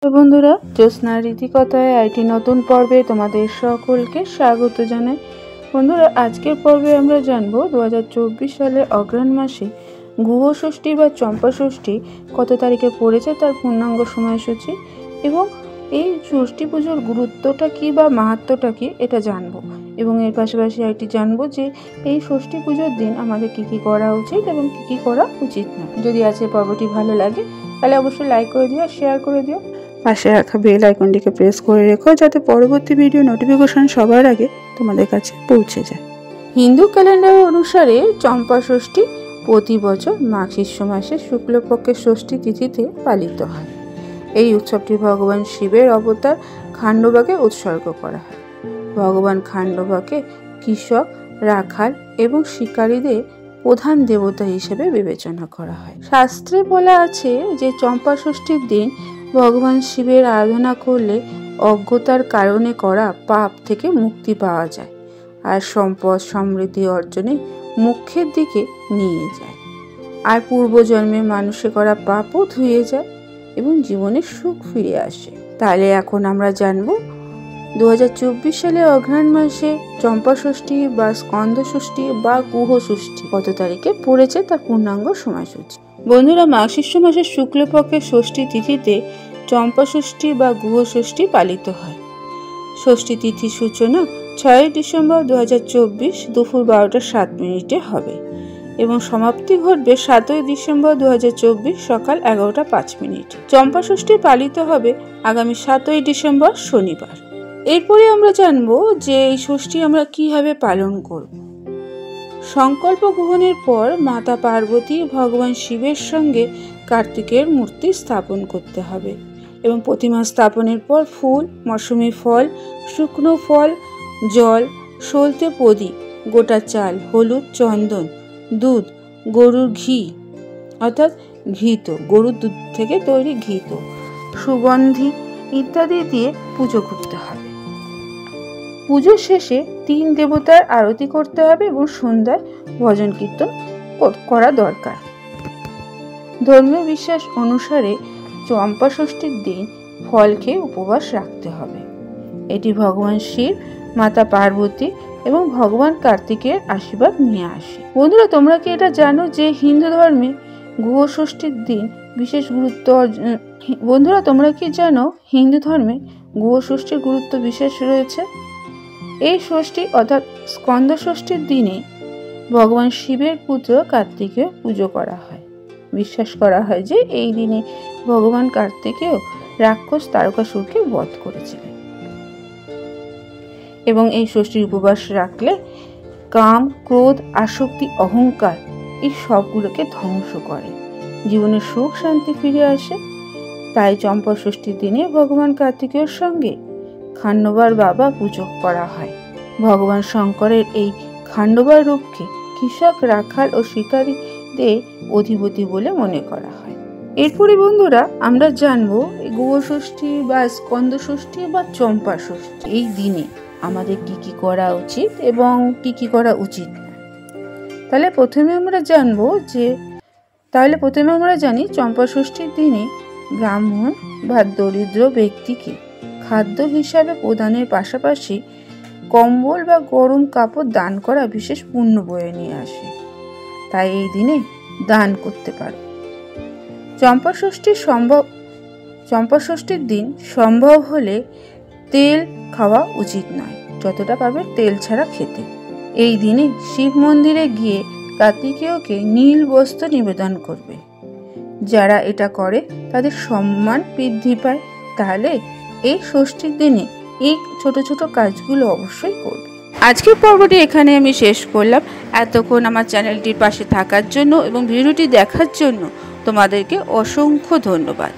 তো বন্ধুরা, জ্যোৎস্নার রীতিকথায় আইটি নতুন পর্বে তোমাদের সকলকে স্বাগত জানাই। বন্ধুরা, আজকের পর্বে আমরা জানবো 2024 সালে অগ্রহায়ণ মাসে গুহ ষষ্ঠী বা চম্পা ষষ্ঠী কত তারিখে পড়েছে, তার পূর্ণাঙ্গ সময়সূচি এবং এই ষষ্ঠী পুজোর গুরুত্বটা কী বা মাহাত্ম্যটা কী এটা জানবো। এবং এর পাশাপাশি আইটি জানবো যে এই ষষ্ঠী পুজোর দিন আমাদের কী কী করা উচিত এবং কী কী করা উচিত না। যদি আজকের পর্বটি ভালো লাগে তাহলে অবশ্যই লাইক করে দিও, শেয়ার করে দিও, পাশে রাখা বেল আইকনটিকে প্রেস করে রেখো যাতে পরবর্তী ভিডিও নোটিফিকেশন সবার আগে তোমাদের কাছে পৌঁছে যায়। হিন্দু ক্যালেন্ডার অনুসারে চম্পা ষষ্ঠী প্রতি বছর মাঘশীর্ষ মাসে শুক্লপক্ষের ষষ্ঠী তিথিতে পালিত হয়। এই উৎসবটি ভগবান শিবের অবতার খাণ্ডবাকে উৎসর্গ করা হয়। ভগবান খাণ্ডবাকে কৃষক, রাখাল এবং শিকারীদের প্রধান দেবতা হিসেবে বিবেচনা করা হয়। শাস্ত্রে বলা আছে যে চম্পা ষষ্ঠীর দিন ভগবান শিবের আরাধনা করলে অজ্ঞতার কারণে করা পাপ থেকে মুক্তি পাওয়া যায় আর সম্পদ সমৃদ্ধি অর্জনে মোক্ষের দিকে নিয়ে যায়, আর পূর্বজন্মে মানুষে করা পাপও ধুয়ে যায় এবং জীবনে সুখ ফিরে আসে। তাহলে এখন আমরা জানবো 2024 সালে অগ্রহায়ণ মাসে চম্পা ষষ্ঠী বা স্কন্দ ষষ্ঠী বা গুহ ষষ্ঠী কত তারিখে পড়েছে, তার পূর্ণাঙ্গ সময়সূচি। বন্ধুরা, মাঘশীর্ষ মাসের শুক্লপক্ষের ষষ্ঠী তিথিতে চম্পা ষষ্ঠী বা গুহ ষষ্ঠী পালিত হয়। ষষ্ঠী তিথির সূচনা 6 ডিসেম্বর 2024 দুপুর 12টা 7 মিনিটে হবে এবং সমাপ্তি ঘটবে 7 ডিসেম্বর 2024 সকাল 11টা 5 মিনিটে। চম্পা ষষ্ঠী পালিত হবে আগামী 7 ডিসেম্বর শনিবার। এরপরে আমরা জানবো যে এই ষষ্ঠী আমরা কিভাবে পালন করব। সংকল্প গ্রহণের পর মাতা পার্বতী ভগবান শিবের সঙ্গে কার্তিকের মূর্তি স্থাপন করতে হবে এবং প্রতিমা স্থাপনের পর ফুল, মৌসুমী ফল, শুকনো ফল, জল, সলতে প্রদীপ, গোটা চাল, হলুদ, চন্দন, দুধ, গরুর ঘি অর্থাৎ ঘৃত, গরুর দুধ থেকে তৈরি ঘৃত, সুগন্ধি ইত্যাদি দিয়ে পুজো করতে হবে। পুজো শেষে 3 দেবতার আরতি করতে হবে এবং সন্ধ্যায় ভজন কীর্তন করা দরকার। ধর্মীয় বিশ্বাস অনুসারে চম্পা ষষ্ঠীর দিন ফল খেয়ে উপবাস রাখতে হবে। এটি ভগবান শিব, মাতা পার্বতী এবং ভগবান কার্তিকের আশীর্বাদ নিয়ে আসে। বন্ধুরা, তোমরা কি এটা জানো যে হিন্দু ধর্মে গুহ ষষ্ঠীর দিন বিশেষ গুরুত্ব বন্ধুরা তোমরা কি জানো হিন্দু ধর্মে গুহ ষষ্ঠীর গুরুত্ব বিশেষ রয়েছে। এই ষষ্ঠী অর্থাৎ স্কন্দ ষষ্ঠীর দিনে ভগবান শিবের পুত্র কার্তিকেয় পুজো করা হয়। বিশ্বাস করা হয় যে এই দিনে ভগবান কার্তিকেয় রাক্ষস তারকাসুরকে বধ করেছিলেন এবং এই ষষ্ঠীর উপবাস রাখলে কাম, ক্রোধ, আসক্তি, অহংকার এই সবগুলোকে ধ্বংস করে, জীবনে সুখ শান্তি ফিরে আসে। তাই চম্পা ষষ্ঠীর দিনে ভগবান কার্তিকের সঙ্গে খাণ্ডবার বাবা পুজো করা হয়। ভগবান শঙ্করের এই খাণ্ডবার রূপকে কৃষক, রাখাল ও শিকারীদের অধিপতি বলে মনে করা হয়। এরপরে বন্ধুরা আমরা জানবো গুহ ষষ্ঠী বা স্কন্দ ষষ্ঠী বা চম্পা ষষ্ঠী এই দিনে আমাদের কি কি করা উচিত এবং কি কি করা উচিত না। তাহলে প্রথমে আমরা জানি চম্পা ষষ্ঠীর দিনে ব্রাহ্মণ বা দরিদ্র ব্যক্তিকে খাদ্য হিসাবে প্রদানের পাশাপাশি কম্বল বা গরম কাপড় দান করা বিশেষ পুণ্য বয়ে নিয়ে আসে। তাই এই দিনে দান করতে পারো। চম্পা ষষ্ঠীর দিন সম্ভব হলে তেল খাওয়া উচিত নয়, যতটা পাবে তেল ছাড়া খেতে। এই দিনে শিব মন্দিরে গিয়ে কার্তিকেয়কে নীল বস্ত্র নিবেদন করবে। যারা এটা করে তাদের সম্মান বৃদ্ধি পায়। তাহলে এই ষষ্ঠীর দিনে এই ছোট ছোট কাজগুলো অবশ্যই করবে। আজকের পর্বটি এখানে আমি শেষ করলাম। এতক্ষণ আমার চ্যানেলটির পাশে থাকার জন্য এবং ভিডিওটি দেখার জন্য তোমাদেরকে অসংখ্য ধন্যবাদ।